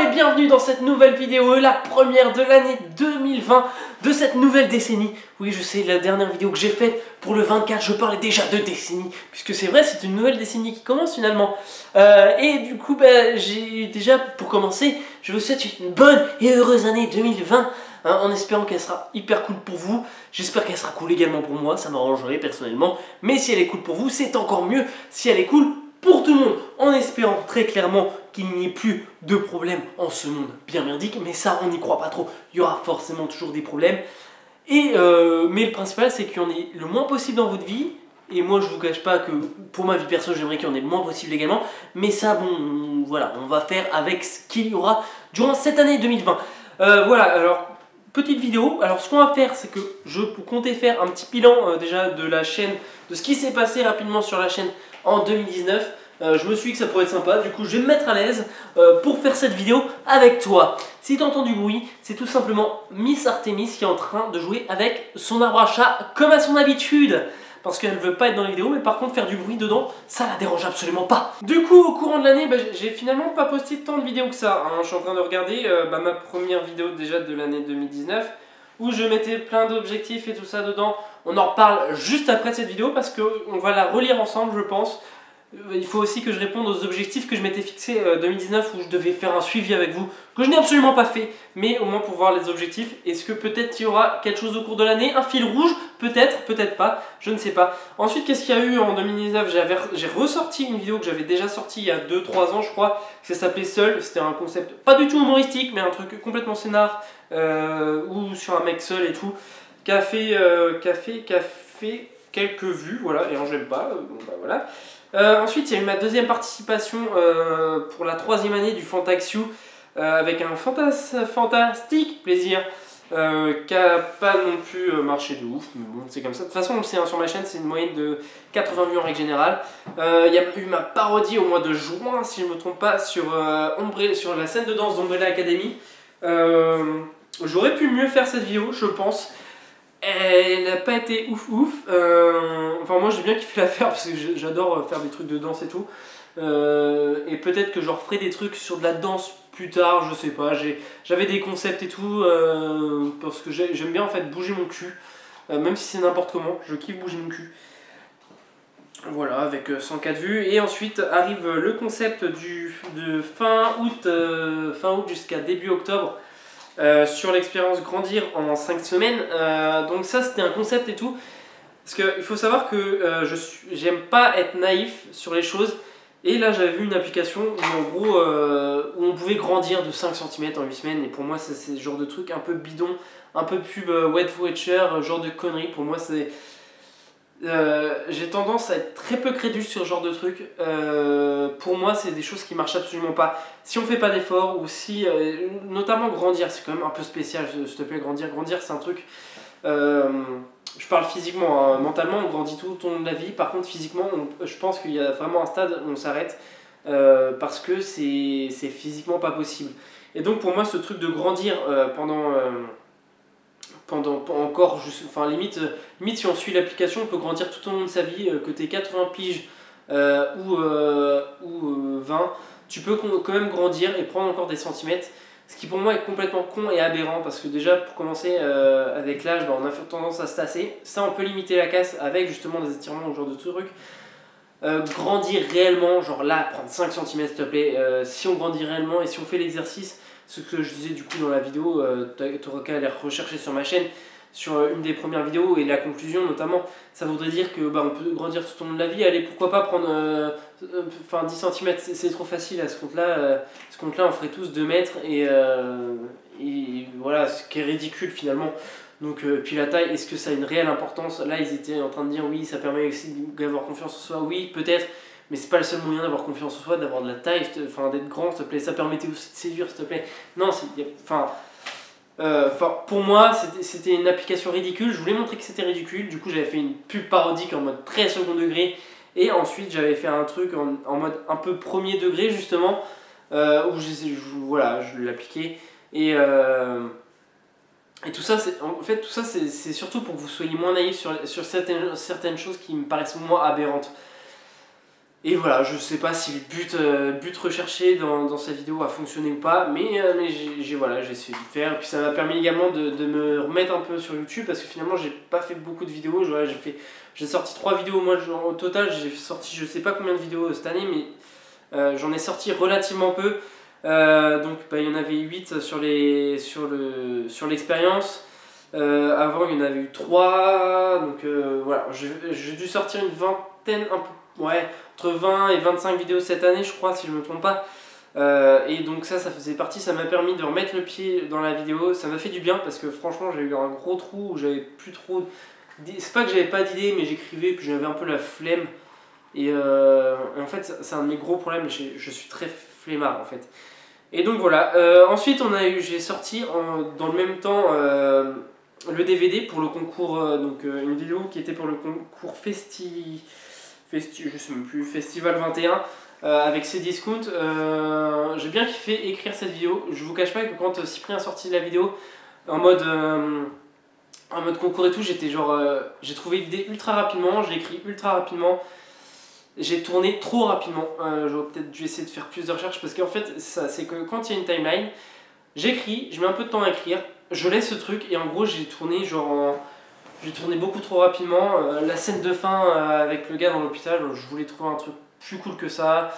et bienvenue dans cette nouvelle vidéo, la première de l'année 2020, de cette nouvelle décennie. Oui, je sais, la dernière vidéo que j'ai faite pour le 24, je parlais déjà de décennie, puisque c'est vrai, c'est une nouvelle décennie qui commence finalement. Et du coup, j'ai déjà, pour commencer, je vous souhaite une bonne et heureuse année 2020, hein, en espérant qu'elle sera hyper cool pour vous. J'espère qu'elle sera cool également pour moi, ça m'arrangerait personnellement. Mais si elle est cool pour vous, c'est encore mieux si elle est cool pour tout le monde, en espérant très clairement qu'il n'y ait plus de problèmes en ce monde bien merdique, mais ça on n'y croit pas trop, il y aura forcément toujours des problèmes, mais le principal c'est qu'il y en ait le moins possible dans votre vie, et moi je vous cache pas que pour ma vie perso j'aimerais qu'il y en ait le moins possible également, mais ça bon, voilà, on va faire avec ce qu'il y aura durant cette année 2020. Voilà, alors petite vidéo, alors ce qu'on va faire c'est que je comptais faire un petit bilan déjà de la chaîne, de ce qui s'est passé rapidement sur la chaîne en 2019. Je me suis dit que ça pourrait être sympa, du coup je vais me mettre à l'aise pour faire cette vidéo avec toi. Si tu entends du bruit, c'est tout simplement Miss Artemis qui est en train de jouer avec son arbre à chat comme à son habitude. Parce qu'elle ne veut pas être dans les vidéos, mais par contre faire du bruit dedans, ça la dérange absolument pas. Du coup, au courant de l'année, j'ai finalement pas posté tant de vidéos que ça, hein. Je suis en train de regarder ma première vidéo déjà de l'année 2019, où je mettais plein d'objectifs et tout ça dedans. On en reparle juste après cette vidéo parce qu'on va la relire ensemble, je pense. Il faut aussi que je réponde aux objectifs que je m'étais fixé 2019 où je devais faire un suivi avec vous, que je n'ai absolument pas fait, mais au moins pour voir les objectifs. Est-ce que peut-être il y aura quelque chose au cours de l'année, un fil rouge, peut-être, peut-être pas, je ne sais pas. Ensuite, qu'est-ce qu'il y a eu en 2019? J'ai ressorti une vidéo que j'avais déjà sortie il y a 2-3 ans je crois, ça s'appelait Seul, c'était un concept pas du tout humoristique, mais un truc complètement scénar, ou sur un mec seul et tout, qui a fait quelques vues, voilà, et j'aime pas, bon bah voilà. Ensuite, il y a eu ma deuxième participation pour la 3e année du Fantaxiou avec un fantastique plaisir qui a pas non plus marché de ouf, mais bon, c'est comme ça. De toute façon, on le sait, hein, sur ma chaîne, c'est une moyenne de 80 vues en règle générale. Il y a eu ma parodie au mois de juin, si je ne me trompe pas, sur la scène de danse d'Umbrella Academy. J'aurais pu mieux faire cette vidéo, je pense. Elle n'a pas été ouf. Enfin moi j'ai bien kiffé la faire parce que j'adore faire des trucs de danse et tout. Et peut-être que je referai des trucs sur de la danse plus tard, je sais pas. J'avais des concepts et tout parce que j'aime bien en fait bouger mon cul. Même si c'est n'importe comment, je kiffe bouger mon cul. Voilà, avec 104 vues. Et ensuite arrive le concept de fin août jusqu'à début octobre. Sur l'expérience grandir en 5 semaines, donc ça c'était un concept et tout, parce qu'il faut savoir que j'aime pas être naïf sur les choses, et là j'avais vu une application où en gros où on pouvait grandir de 5 cm en 8 semaines, et pour moi c'est ce genre de truc un peu bidon, un peu pub Wet Watcher, genre de conneries, pour moi c'est... j'ai tendance à être très peu crédule sur ce genre de truc. Pour moi c'est des choses qui marchent absolument pas si on fait pas d'efforts, ou si notamment grandir, c'est quand même un peu spécial, s'il te plaît. Grandir c'est un truc, je parle physiquement, hein. Mentalement on grandit tout au long de la vie, par contre physiquement je pense qu'il y a vraiment un stade où on s'arrête parce que c'est physiquement pas possible. Et donc pour moi ce truc de grandir pendant encore, enfin limite si on suit l'application, on peut grandir tout au long de sa vie, que t'aies 80 piges ou 20, tu peux quand même grandir et prendre encore des centimètres, ce qui pour moi est complètement con et aberrant, parce que déjà pour commencer avec l'âge, on a tendance à se tasser, ça on peut limiter la casse avec justement des étirements ou ce genre de trucs. Grandir réellement, genre là prendre 5 cm s'il te plaît, si on grandit réellement et si on fait l'exercice, ce que je disais du coup dans la vidéo, tu auras qu'à aller rechercher sur ma chaîne, sur une des premières vidéos, et la conclusion notamment, ça voudrait dire que on peut grandir tout au long de la vie. Allez, pourquoi pas prendre 10 cm, c'est trop facile à ce compte-là. On ferait tous 2 mètres, et voilà, ce qui est ridicule finalement. Donc, puis la taille, est-ce que ça a une réelle importance? Là ils étaient en train de dire oui, ça permet aussi d'avoir confiance en soi, oui peut-être, mais c'est pas le seul moyen d'avoir confiance en soi, d'avoir de la taille, enfin d'être grand s'il te plaît, ça permettait aussi de séduire s'il te plaît. Non, pour moi c'était une application ridicule, je voulais montrer que c'était ridicule, du coup j'avais fait une pub parodique en mode très second degré, et ensuite j'avais fait un truc en mode un peu premier degré justement, où je l'appliquais, et tout ça, en fait, tout ça c'est surtout pour que vous soyez moins naïfs sur certaines choses qui me paraissent moins aberrantes. Et voilà, je sais pas si le but recherché dans cette vidéo a fonctionné ou pas, mais voilà, j'ai essayé de le faire. Et puis ça m'a permis également de me remettre un peu sur YouTube, parce que finalement j'ai pas fait beaucoup de vidéos. Voilà, j'ai sorti 3 vidéos, moi au total j'ai sorti je sais pas combien de vidéos cette année, mais j'en ai sorti relativement peu. Donc il y en avait 8 sur l'expérience. Avant il y en avait eu 3, donc voilà, j'ai dû sortir une vingtaine, ouais, entre 20 et 25 vidéos cette année, je crois, si je me trompe pas. Et donc ça faisait partie, ça m'a permis de remettre le pied dans la vidéo. Ça m'a fait du bien parce que franchement j'ai eu un gros trou où j'avais plus trop. C'est pas que j'avais pas d'idées, mais j'écrivais puis j'avais un peu la flemme. Et en fait c'est un de mes gros problèmes, je suis très flemmard en fait. Et donc voilà, ensuite j'ai sorti dans le même temps le DVD pour le concours, une vidéo qui était pour le concours je sais même plus, Festival 21 avec ses discounts. J'ai bien kiffé écrire cette vidéo. Je vous cache pas que quand Cyprien a sorti la vidéo en mode concours et tout, j'étais genre, j'ai trouvé l'idée ultra rapidement, je l'ai écrit ultra rapidement. J'ai tourné trop rapidement, j'aurais peut-être dû essayer de faire plus de recherches parce qu'en fait, c'est que quand il y a une timeline, j'écris, je mets un peu de temps à écrire, je laisse ce truc et en gros j'ai tourné beaucoup trop rapidement. La scène de fin avec le gars dans l'hôpital, je voulais trouver un truc plus cool que ça.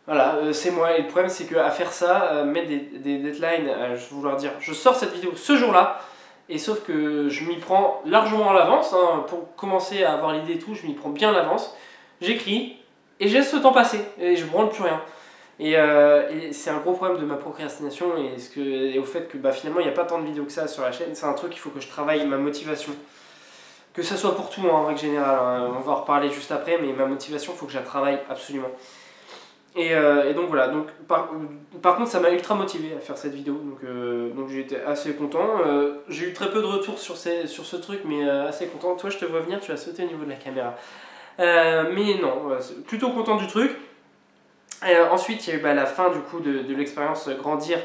Voilà, c'est moi. Et le problème c'est qu'à faire ça, mettre des deadlines, je vais vouloir dire, je sors cette vidéo ce jour-là, et sauf que je m'y prends largement à l'avance, hein, pour commencer à avoir l'idée et tout, je m'y prends bien à l'avance. J'écris et je laisse le temps passer et je branle plus rien. Et c'est un gros problème de ma procrastination et au fait que finalement il n'y a pas tant de vidéos que ça sur la chaîne. C'est un truc qu'il faut que je travaille ma motivation. Que ça soit pour tout en règle générale, hein. On va en reparler juste après, mais ma motivation il faut que je la travaille absolument. Et donc voilà, donc, par contre ça m'a ultra motivé à faire cette vidéo, donc j'ai été assez content. J'ai eu très peu de retours sur ce truc, mais assez content. Toi je te vois venir, tu vas sauter au niveau de la caméra. Mais non, plutôt content du truc. Ensuite, il y a eu la fin du coup de l'expérience Grandir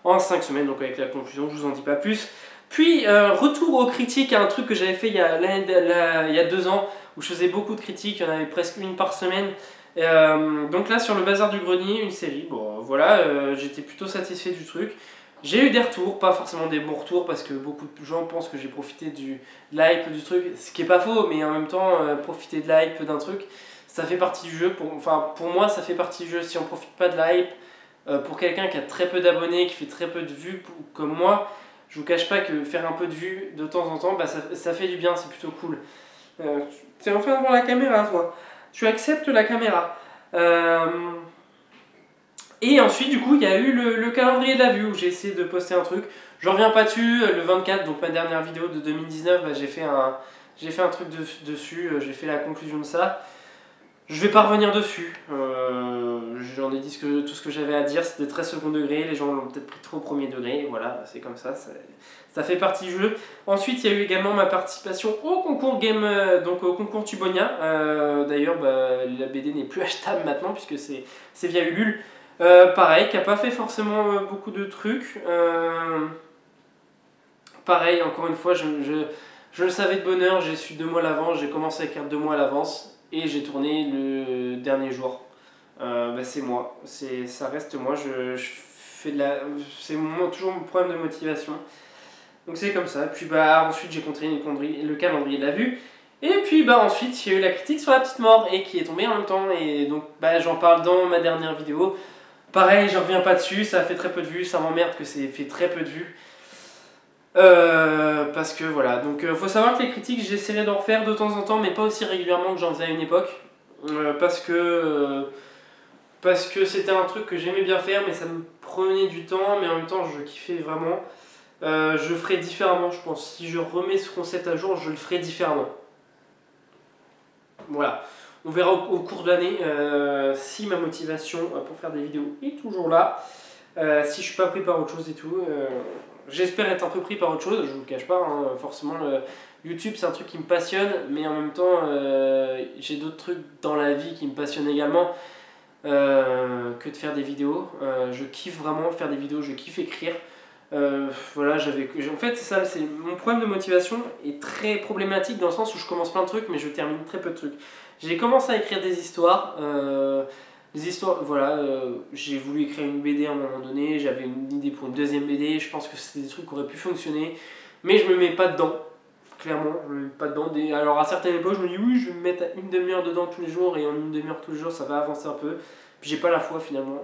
en 5 semaines, donc avec la conclusion, je vous en dis pas plus. Puis, retour aux critiques à un truc que j'avais fait il y a 2 ans, où je faisais beaucoup de critiques, il y en avait presque une par semaine. Donc là, sur le Bazar du Grenier, une série, bon voilà, j'étais plutôt satisfait du truc. J'ai eu des retours, pas forcément des bons retours, parce que beaucoup de gens pensent que j'ai profité de l'hype du truc, ce qui est pas faux, mais en même temps, profiter de l'hype d'un truc, ça fait partie du jeu. Pour moi, ça fait partie du jeu. Si on profite pas de l'hype, pour quelqu'un qui a très peu d'abonnés, qui fait très peu de vues, comme moi, je vous cache pas que faire un peu de vues de temps en temps, ça fait du bien, c'est plutôt cool. Tu es enfin devant la caméra, toi. Tu acceptes la caméra. Et ensuite, du coup, il y a eu le calendrier de la vue où j'ai essayé de poster un truc. Je reviens pas dessus. Le 24, donc ma dernière vidéo de 2019, j'ai fait un truc dessus. J'ai fait la conclusion de ça. Je vais pas revenir dessus. J'en ai dit tout ce que j'avais à dire. C'était très second degré. Les gens l'ont peut-être pris trop au premier degré. Voilà, c'est comme ça. Ça fait partie du jeu. Ensuite, il y a eu également ma participation au concours donc au concours Tubonia. D'ailleurs, la BD n'est plus achetable maintenant puisque c'est via Ulule. Pareil, qui n'a pas fait forcément beaucoup de trucs. Pareil, encore une fois, je le savais de bonne heure, j'ai su 2 mois à l'avance, j'ai commencé à écrire 2 mois à l'avance et j'ai tourné le dernier jour. C'est moi, ça reste moi, je fais c'est toujours mon problème de motivation. Donc c'est comme ça. Puis ensuite j'ai continué le calendrier de la vue. Et puis ensuite il y a eu la critique sur La Petite Mort et qui est tombée en même temps. Et donc j'en parle dans ma dernière vidéo. Pareil, je reviens pas dessus, ça a fait très peu de vues, ça m'emmerde que c'est fait très peu de vues. Parce que voilà, donc faut savoir que les critiques j'essaierai d'en refaire de temps en temps, mais pas aussi régulièrement que j'en faisais à une époque. Parce que c'était un truc que j'aimais bien faire, mais ça me prenait du temps, mais en même temps je kiffais vraiment. Je ferai différemment, je pense. Si je remets ce concept à jour, je le ferai différemment. Voilà. On verra au cours de l'année si ma motivation pour faire des vidéos est toujours là. Si je suis pas pris par autre chose et tout. J'espère être un peu pris par autre chose, je vous le cache pas. Hein, forcément, YouTube c'est un truc qui me passionne, mais en même temps, j'ai d'autres trucs dans la vie qui me passionnent également que de faire des vidéos. Je kiffe vraiment faire des vidéos, je kiffe écrire. Voilà, en fait, c'est ça, mon problème de motivation est très problématique dans le sens où je commence plein de trucs, mais je termine très peu de trucs. J'ai commencé à écrire des histoires. Voilà, j'ai voulu écrire une BD à un moment donné, j'avais une idée pour une deuxième BD, je pense que c'était des trucs qui auraient pu fonctionner, mais je me mets pas dedans, clairement, je me mets pas dedans. Alors à certaines époques, je me dis oui, je vais me mettre une demi-heure dedans tous les jours, et en une demi-heure tous les jours, ça va avancer un peu, puis j'ai pas la foi finalement.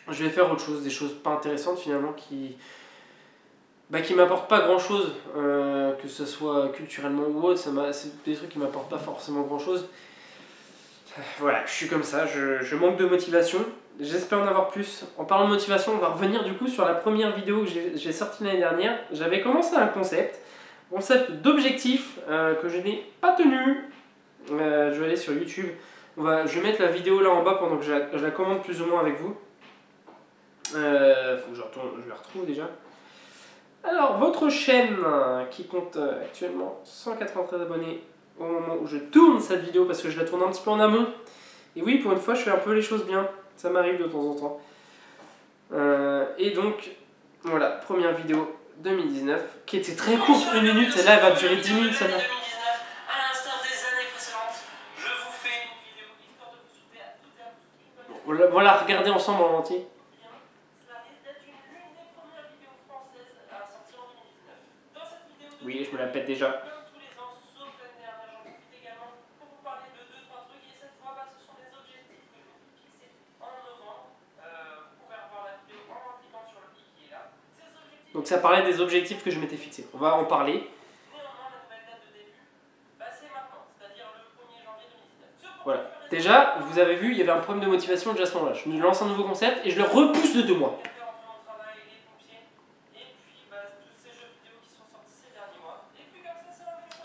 Je vais faire autre chose, des choses pas intéressantes finalement qui m'apportent pas grand chose, que ce soit culturellement ou autre, c'est des trucs qui m'apportent pas forcément grand chose. Voilà, je suis comme ça, je manque de motivation, j'espère en avoir plus. En parlant de motivation, on va revenir du coup sur la première vidéo que j'ai sortie l'année dernière. J'avais commencé un concept d'objectif que je n'ai pas tenu. Je vais aller sur YouTube, je vais mettre la vidéo là en bas pendant que je la commente plus ou moins avec vous. Faut que je la retrouve déjà. Alors, votre chaîne qui compte actuellement 193 abonnés au moment où je tourne cette vidéo, parce que je la tourne un petit peu en amont. Et oui, pour une fois, je fais un peu les choses bien. Ça m'arrive de temps en temps. Et donc, voilà, première vidéo 2019, qui était très courte, 1 minute. Celle-là, elle va durer 10 minutes, celle-là. Voilà, regardez ensemble en entier. Oui, je me la pète déjà. Donc ça parlait des objectifs que je m'étais fixés. On va en parler. Voilà. Déjà, vous avez vu, il y avait un problème de motivation déjà à ce moment-là. Je me lance un nouveau concept et je le repousse de 2 mois.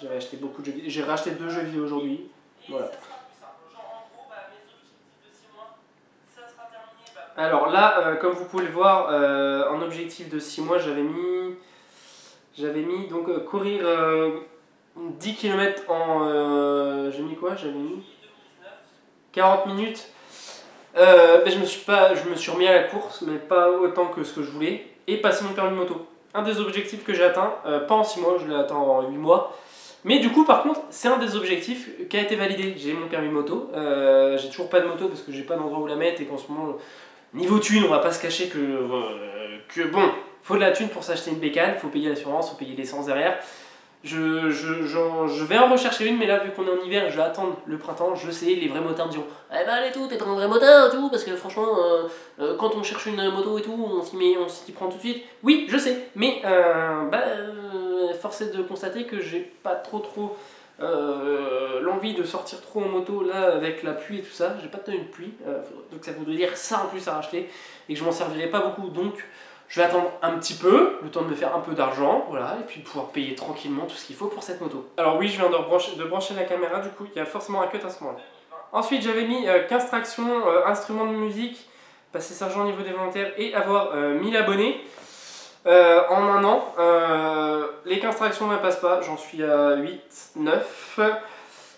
J'avais acheté beaucoup de jeux vidéo. J'ai racheté 2 jeux vidéo aujourd'hui. Voilà. Alors là, comme vous pouvez le voir, en objectif de 6 mois, j'avais mis donc courir 10 km en... j'ai mis quoi? J'avais mis 40 minutes. Je me suis remis à la course, mais pas autant que ce que je voulais. Et passer mon permis moto. Un des objectifs que j'ai atteint, pas en 6 mois, je l'ai atteint en 8 mois. Mais du coup, par contre, c'est un des objectifs qui a été validé. J'ai mon permis moto. J'ai toujours pas de moto parce que j'ai pas d'endroit où la mettre et qu'en ce moment, niveau thune, on va pas se cacher que bon, faut de la thune pour s'acheter une bécane, faut payer l'assurance, faut payer l'essence derrière. Je vais en rechercher une, mais là, vu qu'on est en hiver, je vais attendre le printemps. Je sais, les vrais motards me diront eh ben allez tout, t'es pas un vrai motard et tout, parce que franchement, quand on cherche une moto et tout, on s'y prend tout de suite. Oui, je sais, mais force est de constater que j'ai pas trop l'envie de sortir trop en moto là avec la pluie et tout ça. J'ai pas de tenue de pluie, donc ça voudrait dire ça en plus à racheter et que je m'en servirai pas beaucoup, donc je vais attendre un petit peu, le temps de me faire un peu d'argent, voilà, et puis pouvoir payer tranquillement tout ce qu'il faut pour cette moto. Alors oui, je viens de brancher la caméra, du coup il y a forcément un cut à ce moment-là. Ensuite j'avais mis 15 tractions, instruments de musique, passer sergent au niveau des volontaires et avoir 1000 abonnés. En un an, les 15 tractions ne passent pas, j'en suis à 8, 9,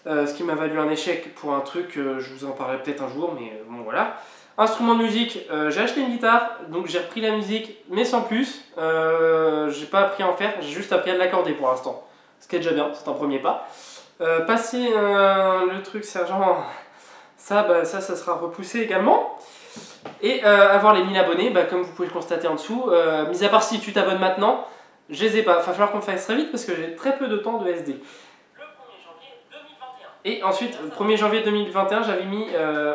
ce qui m'a valu un échec pour un truc, je vous en parlerai peut-être un jour, mais bon voilà. Instrument de musique, j'ai acheté une guitare, donc j'ai repris la musique, mais sans plus. J'ai pas appris à en faire, j'ai juste appris à l'accorder pour l'instant. Ce qui est déjà bien, c'est un premier pas. Passer le truc sergent, ça sera repoussé également. Et avoir les 1000 abonnés, comme vous pouvez le constater en dessous, mis à part si tu t'abonnes maintenant, je les ai pas. Il va falloir qu'on fasse très vite parce que j'ai très peu de temps de SD. Et ensuite, le 1er janvier 2021, j'avais mis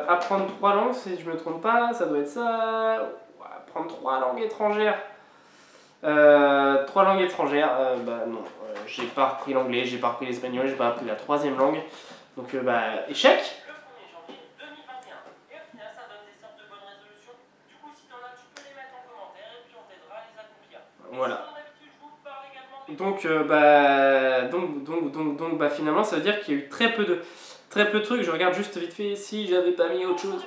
apprendre 3 langues, si je me trompe pas, ça doit être ça. Apprendre 3 langues étrangères. 3 langues étrangères, non, j'ai pas repris l'anglais, j'ai pas repris l'espagnol, j'ai pas appris la 3e langue. Donc échec. Voilà. Donc, finalement, ça veut dire qu'il y a eu très peu de trucs. Je regarde juste vite fait si j'avais pas mis autre chose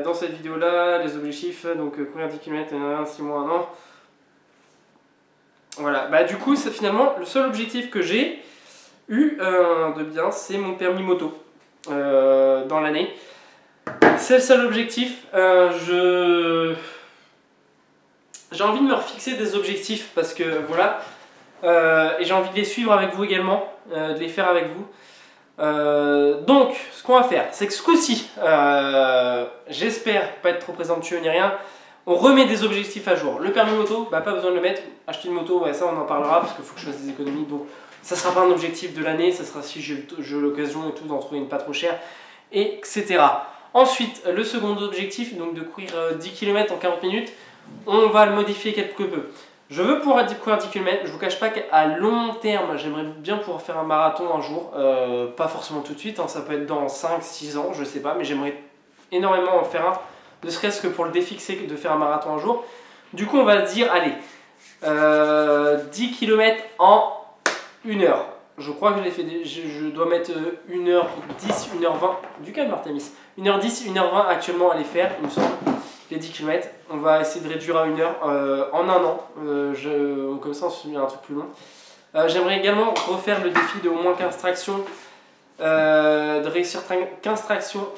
dans cette vidéo là, les objectifs, donc courir 10 km, 6 mois, 1 an. Voilà, du coup, c'est finalement le seul objectif que j'ai eu de bien, c'est mon permis moto dans l'année. C'est le seul objectif. J'ai envie de me refixer des objectifs parce que voilà, et j'ai envie de les suivre avec vous également, de les faire avec vous. Donc, ce qu'on va faire, c'est que ce coup-ci, j'espère pas être trop présomptueux ni rien, on remet des objectifs à jour. Le permis moto, bah, pas besoin de le mettre. Acheter une moto, ouais, ça on en parlera parce qu'il faut que je fasse des économies. Donc, ça sera pas un objectif de l'année, ça sera si j'ai l'occasion et tout d'en trouver une pas trop chère, etc. Ensuite, le second objectif, donc de courir 10 km en 40 minutes, on va le modifier quelque peu. Je veux pouvoir courir 10 km, je vous cache pas qu'à long terme, j'aimerais bien pouvoir faire un marathon un jour, pas forcément tout de suite, hein, ça peut être dans 5-6 ans, je sais pas, mais j'aimerais énormément en faire un, ne serait-ce que pour le défi que c'est de faire un marathon un jour. Du coup, on va se dire, allez, 10 km en 1 heure. Je crois que je l'ai fait, je dois mettre 1h10, 1h20, du calme Artemis, 1h10, 1h20 actuellement à les faire, il me semble. Les 10 km, on va essayer de réduire à 1 heure en un an, comme ça on se met un truc plus long. J'aimerais également refaire le défi de au moins 15 tractions, de réussir 15 tractions.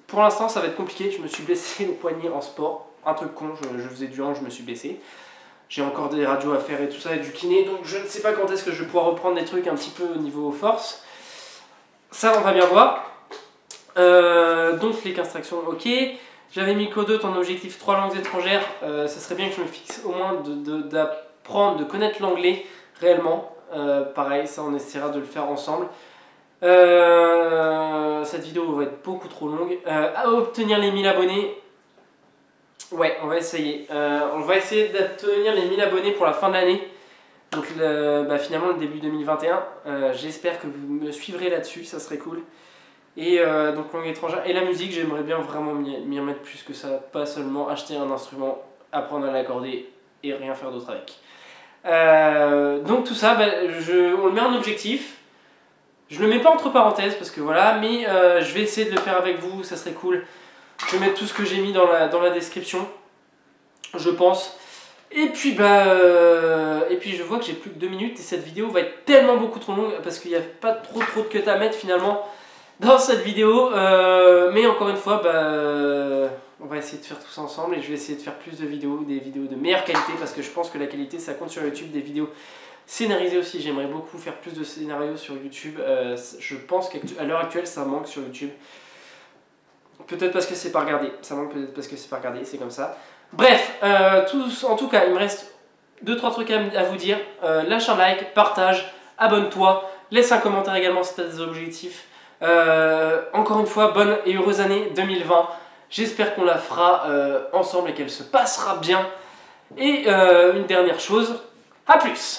Pour l'instant ça va être compliqué, je me suis blessé au poignet en sport, un truc con, je faisais du hanche, je me suis blessé. J'ai encore des radios à faire et tout ça et du kiné, donc je ne sais pas quand est-ce que je vais pouvoir reprendre des trucs un petit peu au niveau force. Ça on va bien voir. Donc les 15 tractions, ok. J'avais mis Code 2 ton objectif 3 langues étrangères, ça serait bien que je me fixe au moins d'apprendre, de connaître l'anglais réellement. Pareil, ça on essaiera de le faire ensemble. Cette vidéo va être beaucoup trop longue. À obtenir les 1000 abonnés, ouais, on va essayer. On va essayer d'obtenir les 1000 abonnés pour la fin de l'année. Donc finalement le début 2021. J'espère que vous me suivrez là-dessus, ça serait cool. Et donc langue étrangère et la musique, j'aimerais bien vraiment m'y remettre plus que ça, pas seulement acheter un instrument, apprendre à l'accorder et rien faire d'autre avec. Donc tout ça, on le met en objectif. Je le mets pas entre parenthèses parce que voilà, mais je vais essayer de le faire avec vous, ça serait cool. Je vais mettre tout ce que j'ai mis dans la description, je pense. Et puis je vois que j'ai plus que 2 minutes et cette vidéo va être tellement beaucoup trop longue parce qu'il n'y a pas trop de cut à mettre finalement dans cette vidéo, mais encore une fois, on va essayer de faire tout ça ensemble et je vais essayer de faire plus de vidéos, des vidéos de meilleure qualité parce que je pense que la qualité ça compte sur YouTube, des vidéos scénarisées aussi, j'aimerais beaucoup faire plus de scénarios sur YouTube, je pense qu'à l'heure actuelle ça manque sur YouTube, peut-être parce que c'est pas regardé, ça manque peut-être parce que c'est pas regardé, c'est comme ça. Bref, en tout cas il me reste 2-3 trucs à vous dire, lâche un like, partage, abonne-toi, laisse un commentaire également si tu as des objectifs. Encore une fois, bonne et heureuse année 2020. J'espère qu'on la fera ensemble et qu'elle se passera bien. Et une dernière chose, à plus!